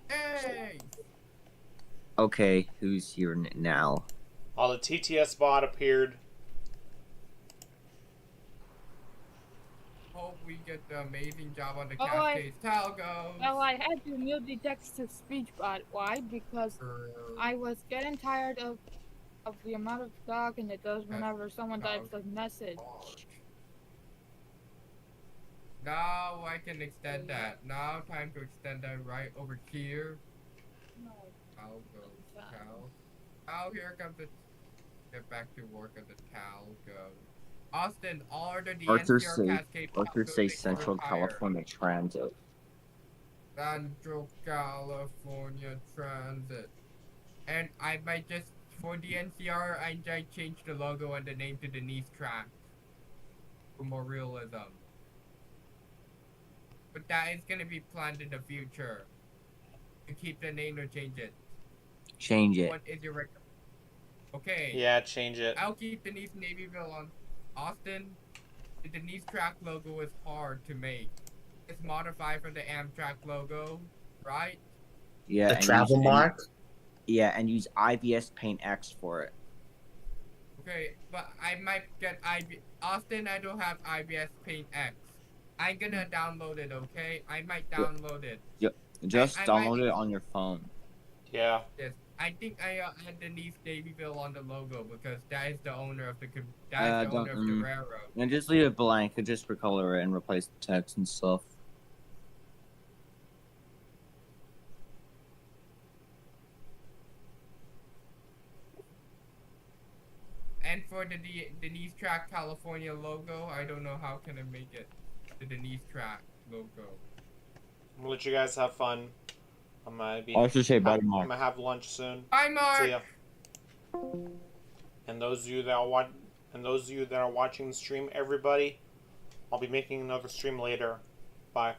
[SPEAKER 1] Hey!
[SPEAKER 5] Okay, who's here now?
[SPEAKER 3] Oh, the TTS bot appeared.
[SPEAKER 1] Hope we get the amazing job on the
[SPEAKER 4] Oh,
[SPEAKER 1] Cascades Talgos.
[SPEAKER 4] Well, I had to mute the text-to-speech bot. Why? Because I was getting tired of the amount of talking it does whenever someone types a message.
[SPEAKER 1] Now I can extend that. Now time to extend that right over here. Talgos. Oh, here comes the. Get back to work at the Talgo. Austin, order the NCR Cascade.
[SPEAKER 5] Arthur say Central California Transit.
[SPEAKER 1] Central California Transit. And I might just, for the NCR, I might change the logo and the name to Denise Track. For more realism. But that is gonna be planned in the future. To keep the name or change it.
[SPEAKER 5] Change it.
[SPEAKER 1] What is your Okay.
[SPEAKER 3] Yeah, change it.
[SPEAKER 1] I'll keep Denise Navyville on. Austin, the Denise Track logo is hard to make. It's modified from the Amtrak logo, right?
[SPEAKER 5] Yeah.
[SPEAKER 2] The travel mark?
[SPEAKER 5] Yeah, and use IBS Paint X for it.
[SPEAKER 1] Okay, but I might get Austin, I don't have IBS Paint X. I'm gonna download it, okay? I might download it.
[SPEAKER 5] Yep. Just download it on your phone.
[SPEAKER 3] Yeah.
[SPEAKER 1] Yes. I think I had Denise Navyville on the logo because that is the owner of the railroad.
[SPEAKER 5] And just leave it blank and just recolor it and replace the text and stuff.
[SPEAKER 1] And for the Denise Track California logo, I don't know how can I make it the Denise Track logo.
[SPEAKER 3] I'm gonna let you guys have fun. I'm gonna be.
[SPEAKER 5] I should say bye,
[SPEAKER 3] I'm
[SPEAKER 5] Mark.
[SPEAKER 3] gonna have lunch soon.
[SPEAKER 1] Bye, Mark.
[SPEAKER 3] See ya. And those of you that are watching the stream, everybody, I'll be making another stream later. Bye.